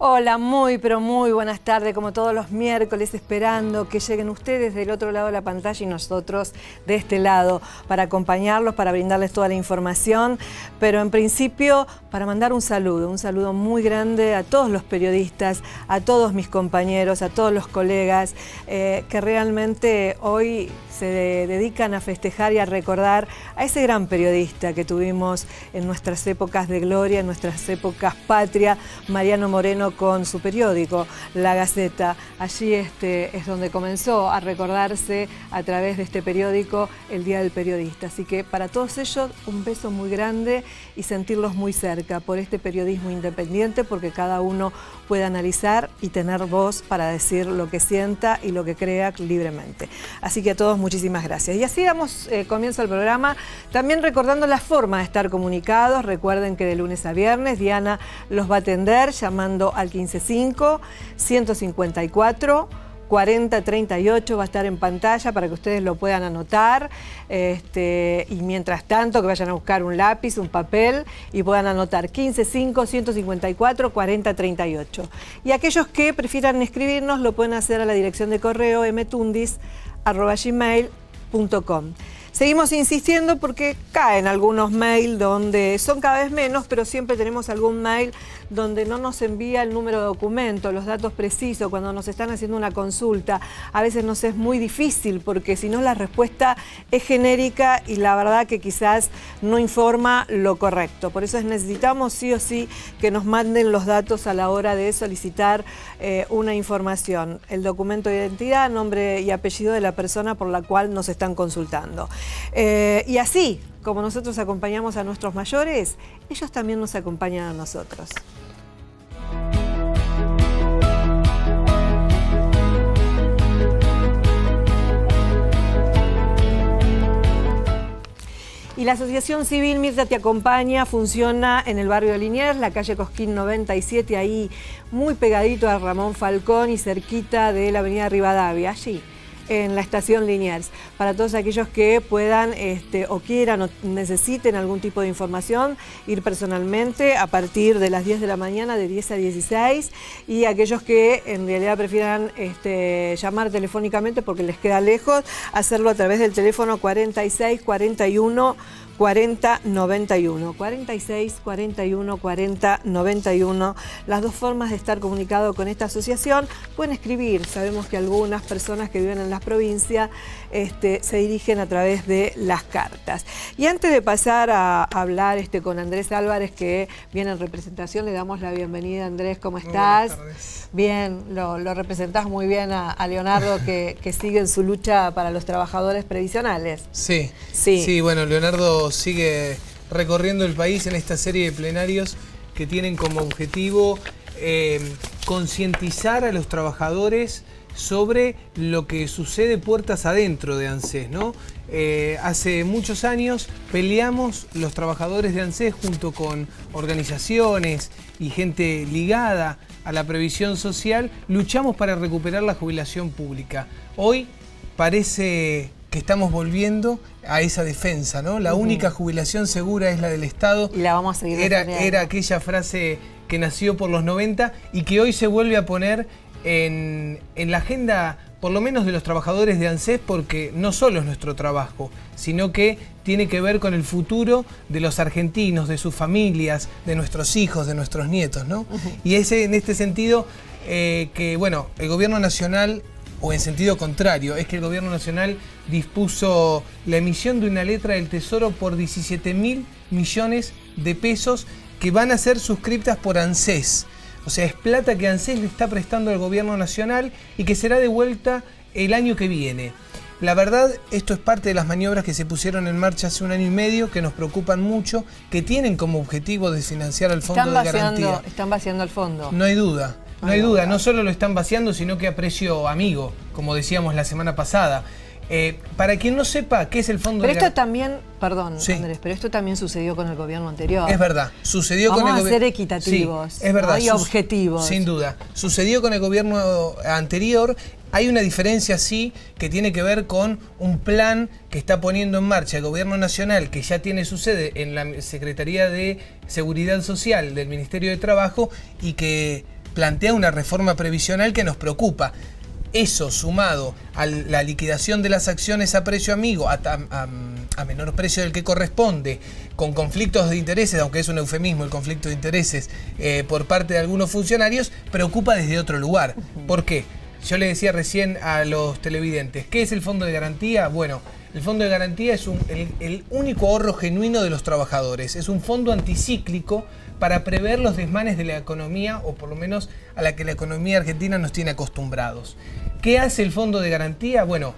Hola, pero muy buenas tardes, como todos los miércoles, esperando que lleguen ustedes del otro lado de la pantalla y nosotros de este lado, para acompañarlos, para brindarles toda la información, pero en principio para mandar un saludo muy grande a todos los periodistas, a todos mis compañeros, a todos los colegas, que realmente hoy se dedican a festejar y a recordar a ese gran periodista que tuvimos en nuestras épocas de gloria, en nuestras épocas patria, Mariano Moreno, con su periódico, La Gaceta. Allí es donde comenzó a recordarse a través de este periódico el Día del Periodista. Así que para todos ellos un beso muy grande y sentirlos muy cerca por este periodismo independiente, porque cada uno puede analizar y tener voz para decir lo que sienta y lo que crea libremente. Así que a todos muchísimas gracias. Y así damos comienzo al programa, también recordando la forma de estar comunicados. Recuerden que de lunes a viernes Diana los va a atender llamando al 155-154 4038, va a estar en pantalla para que ustedes lo puedan anotar, y mientras tanto que vayan a buscar un lápiz, un papel y puedan anotar 155-154 4038. Y aquellos que prefieran escribirnos lo pueden hacer a la dirección de correo mtundis@gmail.com. Seguimos insistiendo porque caen algunos mails donde son cada vez menos, pero siempre tenemos algún mail donde no nos envía el número de documento, los datos precisos, cuando nos están haciendo una consulta. A veces nos es muy difícil porque si no la respuesta es genérica y la verdad que quizás no informa lo correcto. Por eso necesitamos sí o sí que nos manden los datos a la hora de solicitar una información. El documento de identidad, nombre y apellido de la persona por la cual nos están consultando. Y así como nosotros acompañamos a nuestros mayores, ellos también nos acompañan a nosotros. Y la Asociación Civil Mirta Te Acompaña funciona en el barrio de Liniers, la calle Cosquín 97, ahí muy pegadito a Ramón Falcón y cerquita de la avenida Rivadavia, allí en la estación Liniers. Para todos aquellos que puedan o quieran o necesiten algún tipo de información, ir personalmente a partir de las 10 de la mañana, de 10 a 16, y aquellos que en realidad prefieran llamar telefónicamente porque les queda lejos, hacerlo a través del teléfono 46 41 40 91, 46 41 40 91, las dos formas de estar comunicado con esta asociación. Pueden escribir, sabemos que algunas personas que viven en las provincias se dirigen a través de las cartas. Y antes de pasar a hablar con Andrés Álvarez, que viene en representación, le damos la bienvenida. Andrés, ¿cómo estás? Buenas tardes. Bien, lo representás muy bien a Leonardo, que sigue en su lucha para los trabajadores previsionales. Sí, bueno, Leonardo sigue recorriendo el país en esta serie de plenarios que tienen como objetivo concientizar a los trabajadores sobre lo que sucede puertas adentro de ANSES, ¿no? Hace muchos años peleamos los trabajadores de ANSES junto con organizaciones y gente ligada a la previsión social, luchamos para recuperar la jubilación pública. Hoy parece que estamos volviendo a esa defensa, ¿no? La única jubilación segura es la del Estado. Y la vamos a seguir defendiendo. Era aquella frase que nació por los 90 y que hoy se vuelve a poner en la agenda, por lo menos de los trabajadores de ANSES, porque no solo es nuestro trabajo, sino que tiene que ver con el futuro de los argentinos, de sus familias, de nuestros hijos, de nuestros nietos, ¿no? Y es en este sentido que, bueno, el gobierno nacional, o en sentido contrario, es que el gobierno nacional dispuso la emisión de una letra del Tesoro por 17.000 millones de pesos que van a ser suscriptas por ANSES. O sea, es plata que ANSES le está prestando al gobierno nacional y que será devuelta el año que viene. La verdad, esto es parte de las maniobras que se pusieron en marcha hace 1 año y medio, que nos preocupan mucho, que tienen como objetivo desfinanciar al fondo de garantía. Están vaciando el fondo. No hay duda. No hay duda, no solo lo están vaciando, sino que a precio amigo, como decíamos la semana pasada. Para quien no sepa qué es el fondo de garantía... Pero esto también, perdón, sí, Andrés, pero esto también sucedió con el gobierno anterior. Es verdad, sucedió con el gobierno... Vamos a ser equitativos, sí, es verdad, y objetivos. Sin duda. Sucedió con el gobierno anterior. Hay una diferencia, sí, que tiene que ver con un plan que está poniendo en marcha el gobierno nacional, que ya tiene su sede en la Secretaría de Seguridad Social del Ministerio de Trabajo y que plantea una reforma previsional que nos preocupa. Eso sumado a la liquidación de las acciones a precio amigo, a menor precio del que corresponde, con conflictos de intereses, aunque es un eufemismo el conflicto de intereses por parte de algunos funcionarios, preocupa desde otro lugar. ¿Por qué? Yo le decía recién a los televidentes, ¿qué es el Fondo de Garantía? Bueno, el Fondo de Garantía es el único ahorro genuino de los trabajadores. Es un fondo anticíclico para prever los desmanes de la economía, o por lo menos a la que la economía argentina nos tiene acostumbrados. ¿Qué hace el Fondo de Garantía? Bueno,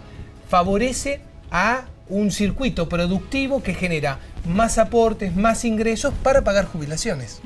favorece a un circuito productivo que genera más aportes, más ingresos para pagar jubilaciones.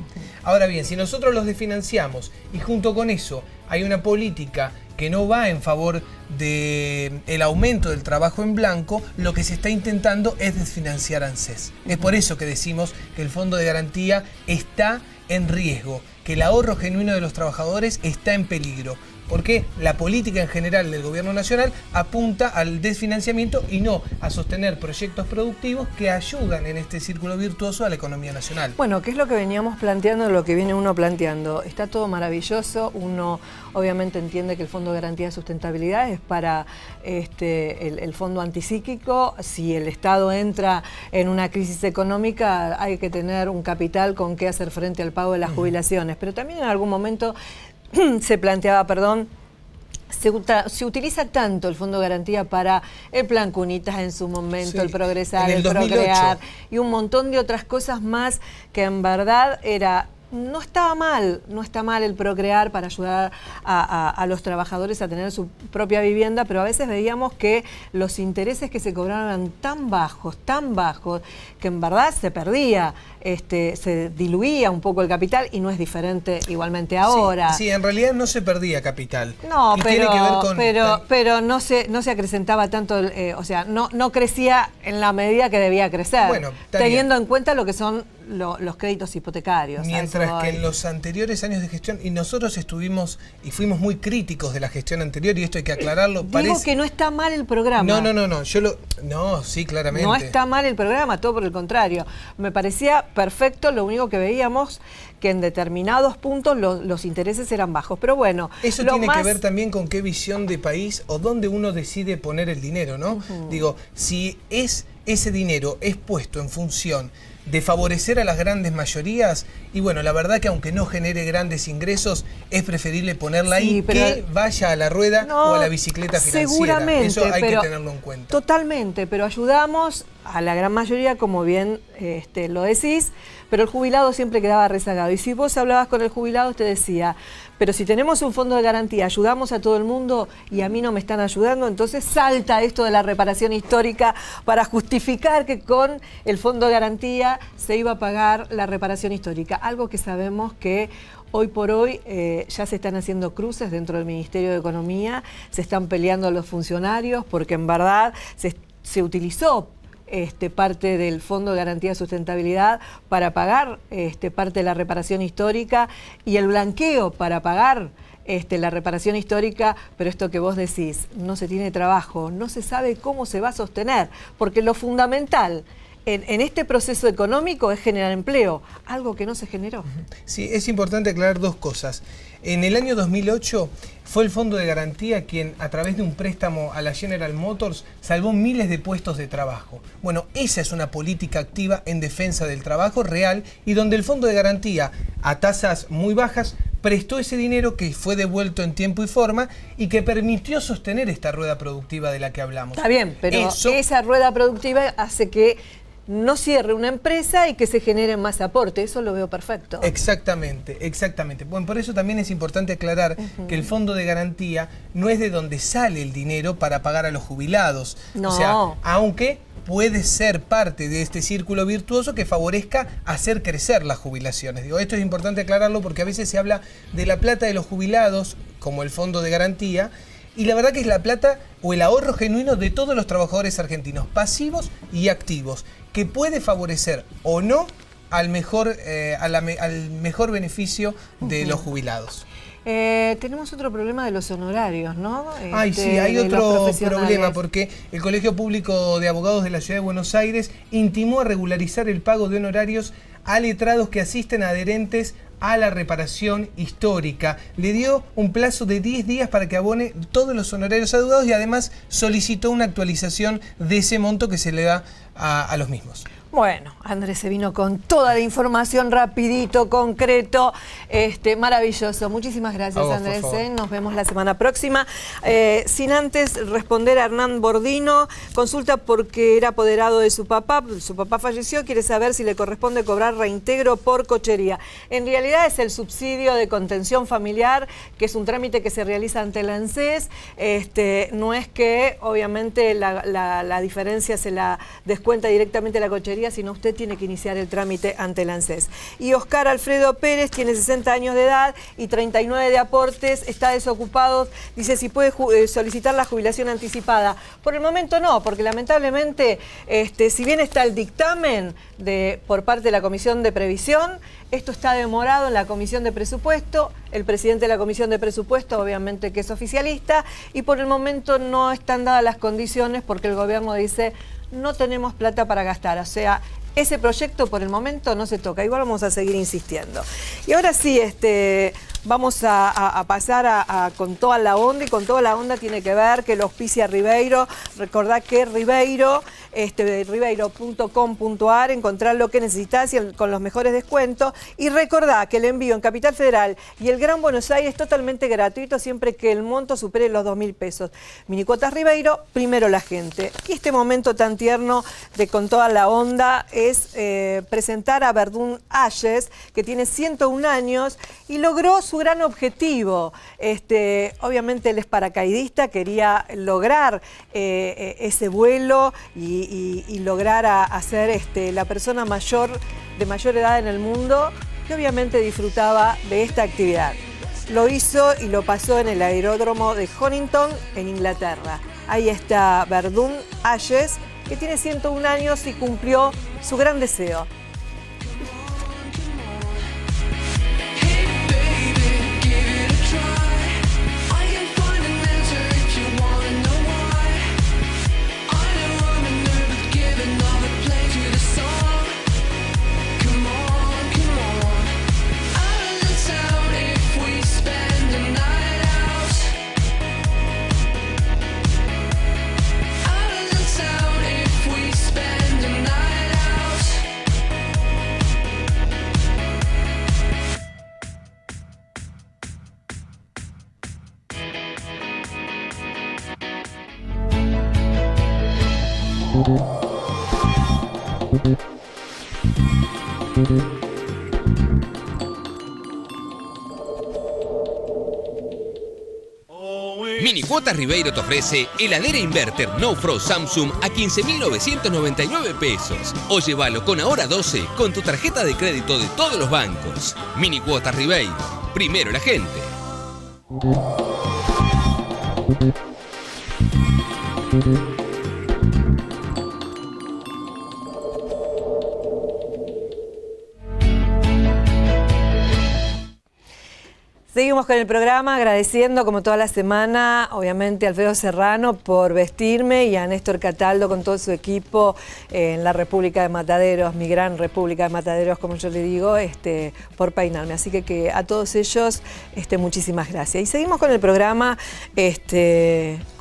Ahora bien, si nosotros los desfinanciamos y junto con eso hay una política que no va en favor del aumento del trabajo en blanco, lo que se está intentando es desfinanciar a ANSES. Es por eso que decimos que el Fondo de Garantía está en riesgo, que el ahorro genuino de los trabajadores está en peligro. Porque la política en general del gobierno nacional apunta al desfinanciamiento y no a sostener proyectos productivos que ayudan en este círculo virtuoso a la economía nacional. Bueno, ¿qué es lo que veníamos planteando, lo que viene uno planteando? Está todo maravilloso, uno obviamente entiende que el Fondo de Garantía de Sustentabilidad es para el fondo anticíclico. Si el Estado entra en una crisis económica hay que tener un capital con que hacer frente al pago de las jubilaciones, pero también en algún momento se planteaba, se utiliza tanto el Fondo de Garantía para el Plan Cunitas en su momento, sí, el Progresar, el Procrear y un montón de otras cosas más que en verdad no está mal el Procrear para ayudar a los trabajadores a tener su propia vivienda, pero a veces veíamos que los intereses que se cobraban eran tan bajos, que en verdad se perdía, se diluía un poco el capital y no es diferente igualmente ahora. Sí, en realidad no se perdía capital. No, pero no se acrecentaba tanto, o sea, no crecía en la medida que debía crecer, bueno, teniendo en cuenta lo que son los créditos hipotecarios. Mientras que en los anteriores años de gestión, y nosotros estuvimos y fuimos muy críticos de la gestión anterior, y esto hay que aclararlo. Digo que no está mal el programa. No, sí, claramente. No está mal el programa, todo por el contrario. Me parecía perfecto, lo único que veíamos que en determinados puntos los intereses eran bajos. Pero bueno. Eso tiene que ver también con qué visión de país o dónde uno decide poner el dinero, ¿no? Digo, si ese dinero es puesto en función de favorecer a las grandes mayorías, y bueno, la verdad que aunque no genere grandes ingresos, es preferible ponerla ahí que vaya a la rueda o a la bicicleta financiera. Seguramente, eso hay que tenerlo en cuenta. Totalmente, pero ayudamos a la gran mayoría, como bien lo decís, pero el jubilado siempre quedaba rezagado. Y si vos hablabas con el jubilado, te decía, pero si tenemos un fondo de garantía, ayudamos a todo el mundo y a mí no me están ayudando, entonces salta esto de la reparación histórica para justificar que con el fondo de garantía se iba a pagar la reparación histórica. Algo que sabemos que hoy por hoy ya se están haciendo cruces dentro del Ministerio de Economía, se están peleando los funcionarios porque en verdad se utilizó parte del Fondo de Garantía de Sustentabilidad para pagar parte de la reparación histórica y el blanqueo para pagar la reparación histórica, pero esto que vos decís, no se tiene trabajo, no se sabe cómo se va a sostener, porque lo fundamental en este proceso económico es generar empleo, algo que no se generó. Sí, es importante aclarar dos cosas. En el año 2008 fue el Fondo de Garantía quien, a través de un préstamo a la General Motors, salvó miles de puestos de trabajo. Bueno, esa es una política activa en defensa del trabajo real y donde el Fondo de Garantía, a tasas muy bajas, prestó ese dinero que fue devuelto en tiempo y forma y que permitió sostener esta rueda productiva de la que hablamos. Está bien, pero esa rueda productiva hace que no cierre una empresa y que se genere más aporte. Eso lo veo perfecto. Exactamente, exactamente. Bueno, por eso también es importante aclarar que el Fondo de Garantía no es de donde sale el dinero para pagar a los jubilados. No. O sea, aunque puede ser parte de este círculo virtuoso que favorezca hacer crecer las jubilaciones. Digo, esto es importante aclararlo porque a veces se habla de la plata de los jubilados como el Fondo de Garantía, y la verdad que es la plata o el ahorro genuino de todos los trabajadores argentinos, pasivos y activos, que puede favorecer o no a una mejora de la calidad de vida de los trabajadores. Pero eso hay que tenerlo en cuenta. Totalmente, pero ayudamos a la gran mayoría, como bien lo decís, pero el jubilado siempre quedaba rezagado. Y si vos hablabas con el jubilado, te decía, pero si tenemos un fondo de garantía, ayudamos a todo el mundo y a mí no me están ayudando, entonces salta esto de la reparación histórica. Algo que sabemos que hoy por hoy ya se están haciendo cruces dentro del Ministerio de Economía, se están peleando los funcionarios porque en verdad se al mejor beneficio de los jubilados. Tenemos otro problema de los honorarios, ¿no? Sí, hay otro problema porque el Colegio Público de Abogados de la Ciudad de Buenos Aires intimó a regularizar el pago de honorarios a letrados que asisten a adherentes a la reparación histórica. Le dio un plazo de 10 días para que abone todos los honorarios adeudados y además solicitó una actualización de ese monto que se le da a los mismos. Bueno, Andrés se vino con toda la información rapidito, concreto, maravilloso. Muchísimas gracias, Andrés. Nos vemos la semana próxima. Sin antes responder a Hernán Bordino, consulta porque era apoderado de su papá falleció, quiere saber si le corresponde cobrar reintegro por cochería. En realidad es el subsidio de contención familiar, que es un trámite que se realiza ante el ANSES. No es que, obviamente, la diferencia se la descuenta directamente la cochería, sino usted tiene que iniciar el trámite ante el ANSES. Y Oscar Alfredo Pérez tiene 60 años de edad y 39 de aportes, está desocupado, dice si puede solicitar la jubilación anticipada. Por el momento no, porque lamentablemente, si bien está el dictamen por parte de la Comisión de Previsión, esto está demorado en la Comisión de Presupuesto, el presidente de la Comisión de Presupuesto obviamente que es oficialista, y por el momento no están dadas las condiciones porque el gobierno dice no tenemos plata para gastar, o sea, ese proyecto por el momento no se toca, igual vamos a seguir insistiendo. Y ahora sí, vamos a pasar con toda la onda, y con toda la onda tiene que ver que lo auspicia Ribeiro. Recordá que Ribeiro, ribeiro.com.ar, encontrar lo que necesitas con los mejores descuentos. Y recordá que el envío en Capital Federal y el Gran Buenos Aires es totalmente gratuito siempre que el monto supere los 2.000 pesos. Minicuotas Ribeiro, primero la gente. Y este momento tan tierno de Con Toda la Onda es presentar a Verdún Ayes, que tiene 101 años y logró su gran objetivo. Obviamente él es paracaidista, quería lograr ese vuelo y lograr a ser la persona de mayor edad en el mundo, que obviamente disfrutaba de esta actividad. Lo hizo y lo pasó en el aeródromo de Honington, en Inglaterra. Ahí está Verdún Ayes, que tiene 101 años y cumplió su gran deseo. Minicuotas Ribeiro te ofrece heladera inverter No Frost Samsung a 15.999 pesos. O llévalo con Ahora 12 con tu tarjeta de crédito de todos los bancos. Minicuotas Ribeiro. Primero la gente. Seguimos con el programa, agradeciendo como toda la semana, obviamente a Alfredo Serrano por vestirme y a Néstor Cataldo con todo su equipo en la República de Mataderos, mi gran República de Mataderos, como yo le digo, por peinarme. Así que a todos ellos, muchísimas gracias. Y seguimos con el programa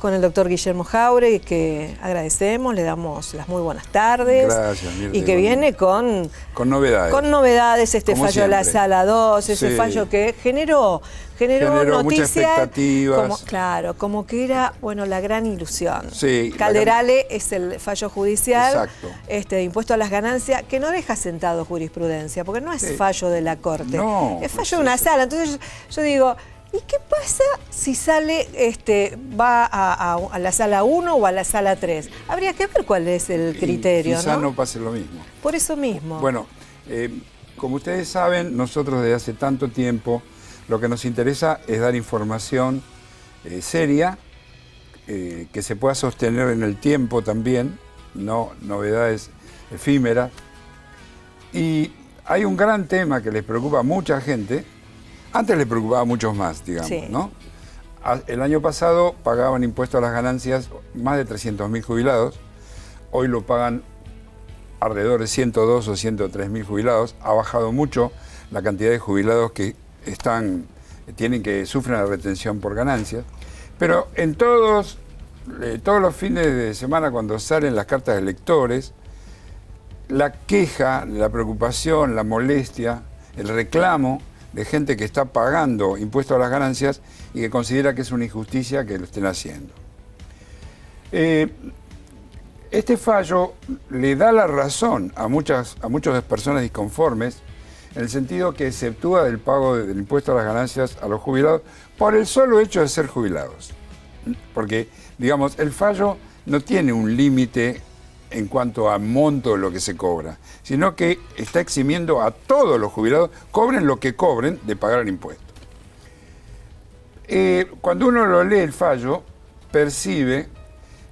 con el doctor Guillermo Jauregui, que agradecemos, le damos las muy buenas tardes. Gracias, Mirta, y que viene con novedades. Con novedades, Como fallo de la siempre. Sala 2, ese fallo que generó Generó muchas noticias, expectativas. como que era, la gran ilusión. Sí, Calderale es el fallo judicial, exacto, de impuesto a las ganancias, que no deja sentado jurisprudencia, porque no es fallo de la Corte, no, es fallo de una sala. Entonces yo digo, ¿y qué pasa si sale, va a la sala 1 o a la sala 3? Habría que ver cuál es el criterio, quizá no pase lo mismo. Por eso mismo. Bueno, como ustedes saben, nosotros desde hace tanto tiempo lo que nos interesa es dar información seria, que se pueda sostener en el tiempo también, no novedades efímeras. Y hay un gran tema que les preocupa a mucha gente. Antes les preocupaba a muchos más, digamos, Sí. ¿no? El año pasado pagaban impuestos a las ganancias más de 300.000 jubilados. Hoy lo pagan alrededor de 102 o 103.000 jubilados. Ha bajado mucho la cantidad de jubilados que sufren la retención por ganancias. Pero en todos los fines de semana, cuando salen las cartas de electores, la queja, la preocupación, la molestia, el reclamo de gente que está pagando impuestos a las ganancias y que considera que es una injusticia que lo estén haciendo. Este fallo le da la razón a muchas personas disconformes, en el sentido que exceptúa del pago del impuesto a las ganancias a los jubilados por el solo hecho de ser jubilados. Porque, digamos, el fallo no tiene un límite en cuanto a monto de lo que se cobra, sino que está eximiendo a todos los jubilados, cobren lo que cobren, de pagar el impuesto. Cuando uno lo lee el fallo, percibe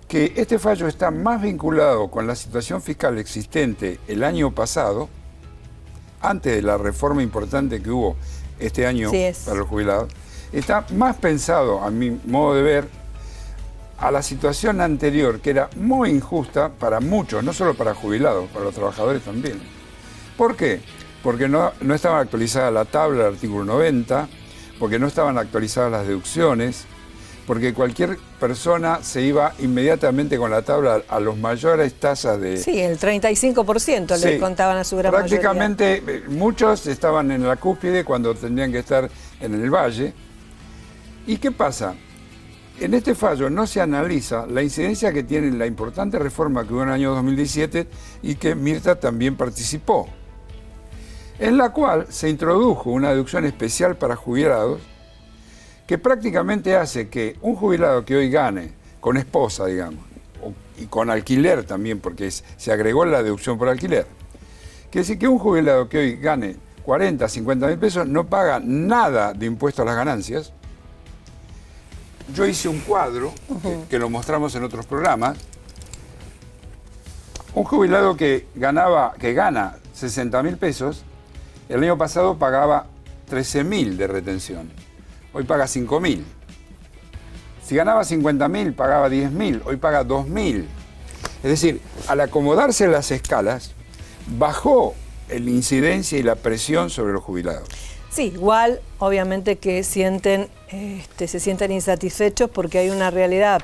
que este fallo está más vinculado con la situación fiscal existente el año pasado, antes de la reforma importante que hubo este año para los jubilados. Está más pensado, a mi modo de ver, a la situación anterior, que era muy injusta para muchos, no solo para jubilados, para los trabajadores también. ¿Por qué? Porque no estaba actualizada la tabla del artículo 90, porque no estaban actualizadas las deducciones, porque cualquier persona se iba inmediatamente con la tabla a los mayores tasas de... Sí, el 35% le contaban a su gran mayoría. Prácticamente muchos estaban en la cúspide cuando tendrían que estar en el valle. ¿Y qué pasa? En este fallo no se analiza la incidencia que tiene la importante reforma que hubo en el año 2017 y que Mirta también participó, en la cual se introdujo una deducción especial para jubilados que prácticamente hace que un jubilado que hoy gane con esposa, digamos, y con alquiler también, porque se agregó la deducción por alquiler, quiere decir que un jubilado que hoy gane 40, 50 mil pesos no paga nada de impuesto a las ganancias. Yo hice un cuadro, que lo mostramos en otros programas. Un jubilado que gana 60.000 pesos, el año pasado pagaba 13.000 de retención. Hoy paga 5.000. Si ganaba 50.000, pagaba 10.000. Hoy paga 2.000. Es decir, al acomodarse las escalas, bajó la incidencia y la presión sobre los jubilados. Sí, igual, obviamente que se sienten insatisfechos porque hay una realidad.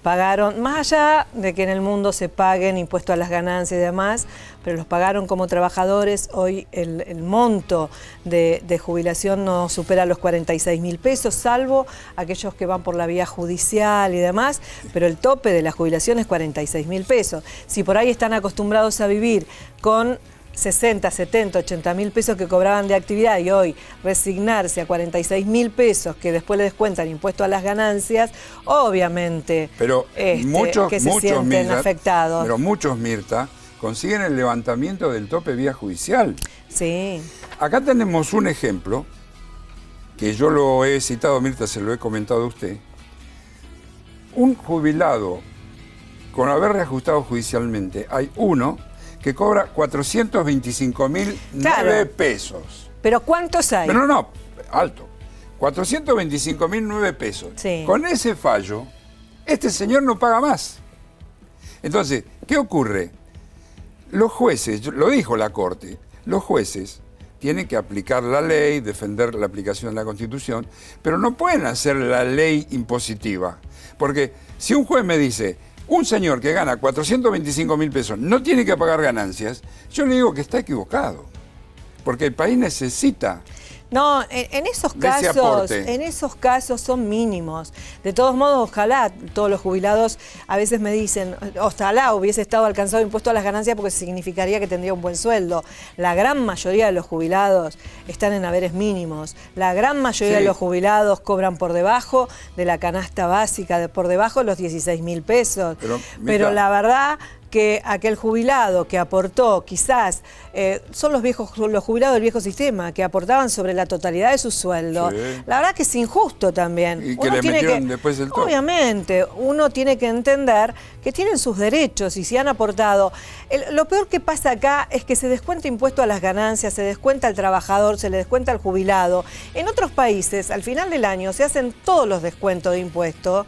Pagaron, más allá de que en el mundo se paguen impuestos a las ganancias y demás, pero los pagaron como trabajadores. Hoy el monto de jubilación no supera los 46.000 pesos, salvo aquellos que van por la vía judicial y demás, pero el tope de la jubilación es 46.000 pesos. Si por ahí están acostumbrados a vivir con 60, 70, 80.000 pesos que cobraban de actividad y hoy resignarse a 46.000 pesos que después le descuentan impuesto a las ganancias, obviamente pero muchos sienten Mirta, afectados. Pero muchos, Mirta, consiguen el levantamiento del tope vía judicial. Sí. Acá tenemos un ejemplo, que yo lo he citado, Mirta, se lo he comentado a usted. Un jubilado con haber reajustado judicialmente, hay uno que cobra 425.009 pesos. ¿Pero cuántos hay? No, alto. 425.009 pesos. Sí. Con ese fallo, este señor no paga más. Entonces, ¿qué ocurre? Los jueces, lo dijo la Corte, los jueces tienen que aplicar la ley, defender la aplicación de la Constitución, pero no pueden hacer la ley impositiva. Porque si un juez me dice, un señor que gana 425.000 pesos no tiene que pagar ganancias, yo le digo que está equivocado, porque el país necesita... No, en esos casos son mínimos. De todos modos, ojalá todos los jubilados a veces me dicen, ojalá hubiese estado alcanzado impuesto a las ganancias porque significaría que tendría un buen sueldo. La gran mayoría de los jubilados están en haberes mínimos. La gran mayoría de los jubilados cobran por debajo de la canasta básica, por debajo de los 16.000 pesos. Pero la verdad que aquel jubilado que aportó, quizás, son los jubilados del viejo sistema, que aportaban sobre la totalidad de su sueldo. Sí. La verdad que es injusto también. Y que le metieron después el tope. Obviamente, uno tiene que entender que tienen sus derechos y si han aportado. Lo peor que pasa acá es que se descuenta impuesto a las ganancias, se descuenta al trabajador, se le descuenta al jubilado. En otros países, al final del año, se hacen todos los descuentos de impuestos,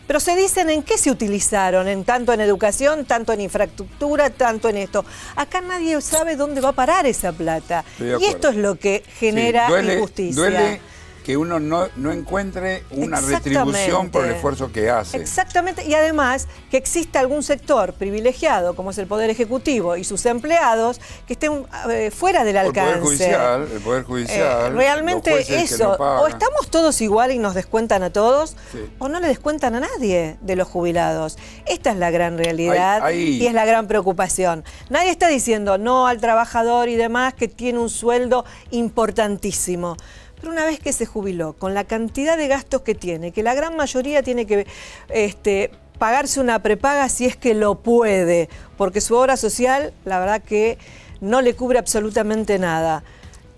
pero se dicen en qué se utilizaron, tanto en educación, tanto en infraestructura, tanto en esto. Acá nadie sabe dónde va a parar esa plata. Y esto es lo que genera injusticia. Duele que uno no encuentre una retribución por el esfuerzo que hace. Exactamente, y además que exista algún sector privilegiado, como es el Poder Ejecutivo y sus empleados, que estén fuera del alcance. El Poder Judicial, realmente eso, o estamos todos igual y nos descuentan a todos, sí, o no le descuentan a nadie de los jubilados. Esta es la gran realidad y es la gran preocupación. Nadie está diciendo no al trabajador y demás que tiene un sueldo importantísimo. Pero una vez que se jubiló, con la cantidad de gastos que tiene, que la gran mayoría tiene que pagarse una prepaga si es que lo puede, porque su obra social, la verdad que no le cubre absolutamente nada.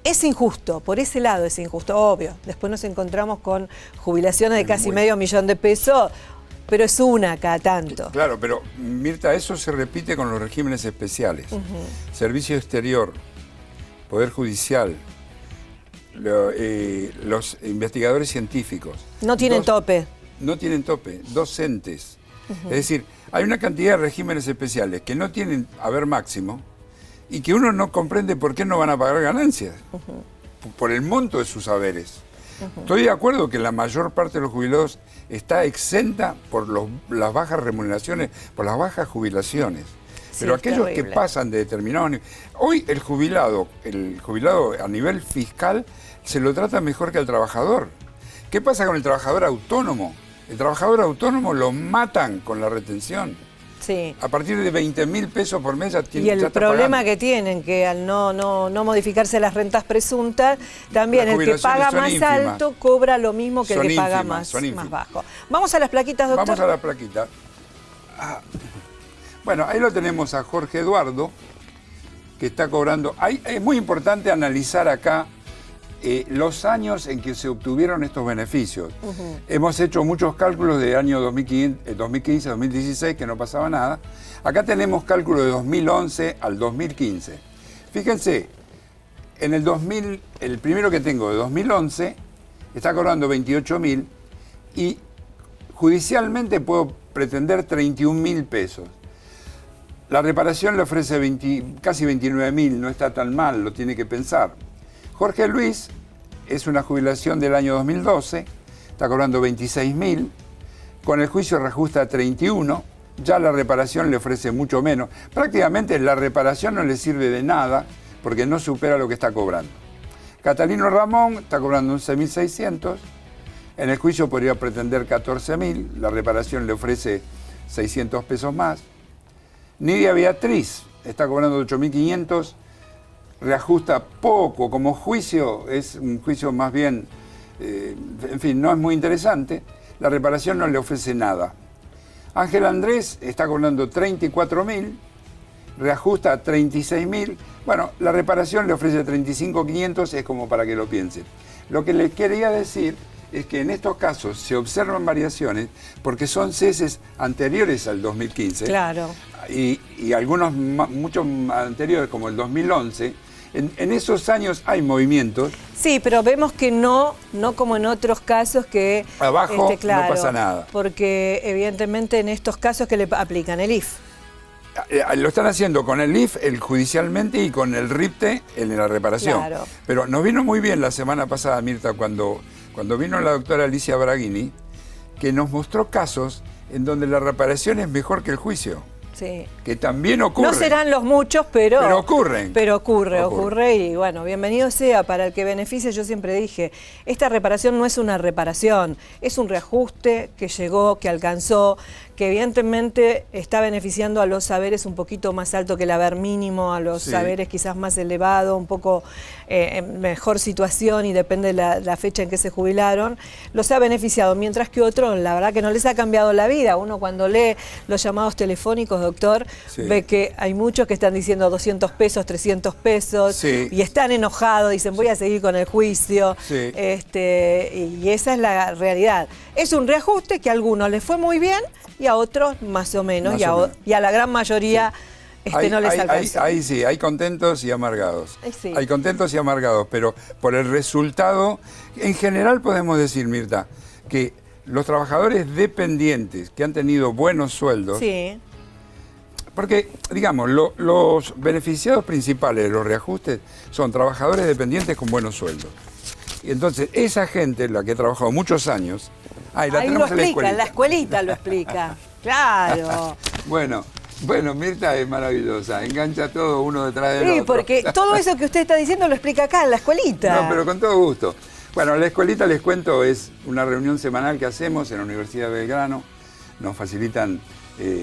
Es injusto, por ese lado es injusto, obvio. Después nos encontramos con jubilaciones de casi medio millón de pesos, pero es una cada tanto. Claro, pero Mirta, eso se repite con los regímenes especiales. Servicio exterior, Poder Judicial, los investigadores científicos. No tienen tope. No tienen tope. Docentes. Es decir, hay una cantidad de regímenes especiales que no tienen haber máximo y que uno no comprende por qué no van a pagar ganancias. Por el monto de sus haberes. Estoy de acuerdo que la mayor parte de los jubilados está exenta por las bajas remuneraciones, por las bajas jubilaciones. Pero aquellos que pasan de determinados niveles... Hoy el jubilado a nivel fiscal se lo trata mejor que al trabajador. ¿Qué pasa con el trabajador autónomo? El trabajador autónomo lo matan con la retención. Sí. A partir de 20.000 pesos por mes ya tiene. Y el problema que tienen, que al no modificarse las rentas presuntas, también el que paga más alto cobra lo mismo que el que paga más bajo. Vamos a las plaquitas, doctor. Vamos a las plaquitas. Bueno, ahí lo tenemos a Jorge Eduardo, que está cobrando. Es muy importante analizar acá los años en que se obtuvieron estos beneficios. Hemos hecho muchos cálculos de año 2015, 2016, que no pasaba nada. Acá tenemos cálculos de 2011 al 2015. Fíjense, en el primero que tengo de 2011, está cobrando 28.000 y judicialmente puedo pretender 31.000 pesos. La reparación le ofrece casi 29.000, no está tan mal, lo tiene que pensar. Jorge Luis es una jubilación del año 2012, está cobrando 26.000, con el juicio reajusta a 31, ya la reparación le ofrece mucho menos. Prácticamente la reparación no le sirve de nada porque no supera lo que está cobrando. Catalino Ramón está cobrando 11.600, en el juicio podría pretender 14.000, la reparación le ofrece 600 pesos más. Nidia Beatriz está cobrando 8.500, reajusta poco, como juicio es un juicio más bien, en fin, no es muy interesante, la reparación no le ofrece nada. Ángel Andrés está cobrando 34.000, reajusta a 36.000, bueno, la reparación le ofrece 35.500, es como para que lo piensen. Lo que les quería decir es que en estos casos se observan variaciones porque son ceses anteriores al 2015. Claro. Y algunos muchos anteriores, como el 2011. En esos años hay movimientos. Sí, pero vemos que no como en otros casos que... Abajo claro, no pasa nada. Porque evidentemente en estos casos que le aplican el IF. Lo están haciendo con el IF, judicialmente, y con el RIPTE en la reparación. Claro. Pero nos vino muy bien la semana pasada, Mirta, cuando vino la doctora Alicia Braghini, que nos mostró casos en donde la reparación es mejor que el juicio. Sí. Que también ocurre. No serán los muchos, pero ocurren. Pero ocurre y bueno, bienvenido sea para el que beneficie. Yo siempre dije, esta reparación no es una reparación, es un reajuste que llegó, que alcanzó, que evidentemente está beneficiando a los saberes un poquito más alto que el haber mínimo, a los saberes quizás más elevado, un poco en mejor situación y depende de la fecha en que se jubilaron, los ha beneficiado, mientras que otros, la verdad que no les ha cambiado la vida. Uno cuando lee los llamados telefónicos, doctor, ve que hay muchos que están diciendo 200 pesos, 300 pesos, y están enojados, dicen voy a seguir con el juicio, y esa es la realidad. Es un reajuste que a algunos les fue muy bien y a otros más o menos, y a la gran mayoría no les alcanzó. Ahí sí, hay contentos y amargados. Hay contentos y amargados, pero por el resultado, en general podemos decir, Mirta, que los trabajadores dependientes que han tenido buenos sueldos, porque, digamos, los beneficiados principales de los reajustes son trabajadores dependientes con buenos sueldos. Y entonces, esa gente, la que ha trabajado muchos años, ahí lo explica, en la escuelita lo explica. Claro. Bueno, Mirta es maravillosa, engancha todo uno detrás del otro. Sí, porque todo eso que usted está diciendo lo explica acá, en la escuelita. No, pero con todo gusto. Bueno, la escuelita, les cuento, es una reunión semanal que hacemos en la Universidad de Belgrano. Nos facilitan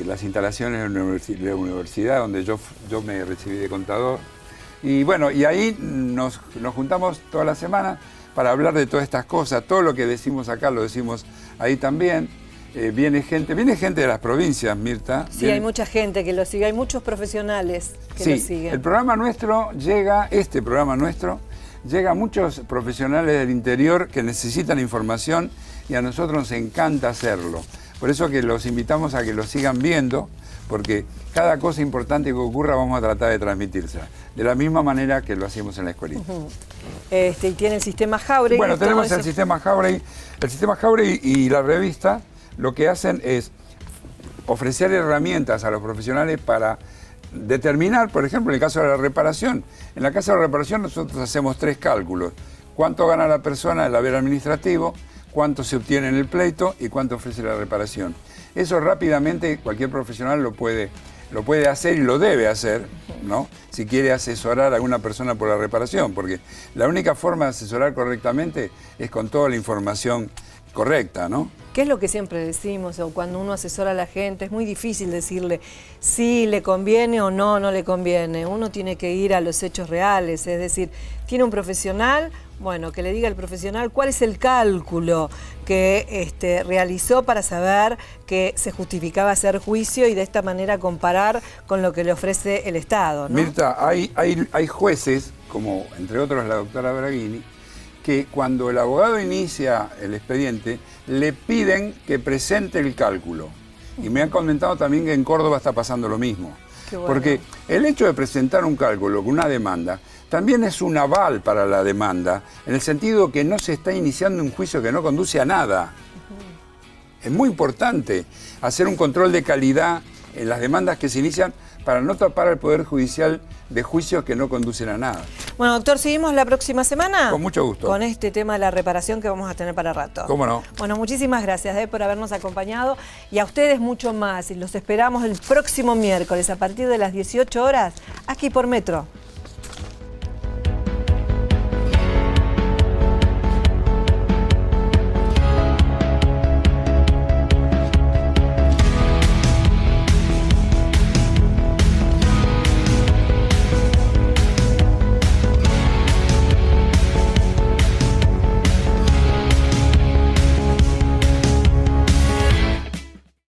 las instalaciones de la universidad, donde yo me recibí de contador. Y bueno, y ahí nos juntamos toda la semana para hablar de todas estas cosas. Todo lo que decimos acá lo decimos ahí también. Viene gente de las provincias, Mirta. Sí, hay mucha gente que lo sigue, hay muchos profesionales que lo siguen. El programa nuestro llega a muchos profesionales del interior que necesitan información y a nosotros nos encanta hacerlo. Por eso que los invitamos a que lo sigan viendo, porque cada cosa importante que ocurra vamos a tratar de transmitírsela, de la misma manera que lo hacemos en la escuelita. Y tiene el sistema Jauregui. Bueno, tenemos el sistema Jauregui. El sistema Jauregui y la revista lo que hacen es ofrecer herramientas a los profesionales para determinar, por ejemplo, en el caso de la reparación. En la casa de la reparación nosotros hacemos 3 cálculos. Cuánto gana la persona en el haber administrativo, cuánto se obtiene en el pleito y cuánto ofrece la reparación. Eso rápidamente cualquier profesional lo puede hacer y lo debe hacer, ¿no? Si quiere asesorar a alguna persona por la reparación, porque la única forma de asesorar correctamente es con toda la información correcta, ¿no? ¿Qué es lo que siempre decimos? O cuando uno asesora a la gente, es muy difícil decirle si le conviene o no le conviene. Uno tiene que ir a los hechos reales, es decir, tiene un profesional, bueno, que le diga al profesional cuál es el cálculo que realizó para saber que se justificaba hacer juicio y de esta manera comparar con lo que le ofrece el Estado, ¿no? Mirta, hay jueces, como entre otros la doctora Braghini, que cuando el abogado inicia el expediente, le piden que presente el cálculo. Y me han comentado también que en Córdoba está pasando lo mismo. Bueno. Porque el hecho de presentar un cálculo con una demanda también es un aval para la demanda, en el sentido que no se está iniciando un juicio que no conduce a nada. Es muy importante hacer un control de calidad en las demandas que se inician para no tapar al Poder Judicial de juicios que no conducen a nada. Bueno, doctor, ¿seguimos la próxima semana? Con mucho gusto. Con este tema de la reparación que vamos a tener para rato. ¿Cómo no? Bueno, muchísimas gracias por habernos acompañado y a ustedes mucho más. Y los esperamos el próximo miércoles a partir de las 18 horas aquí por Metro.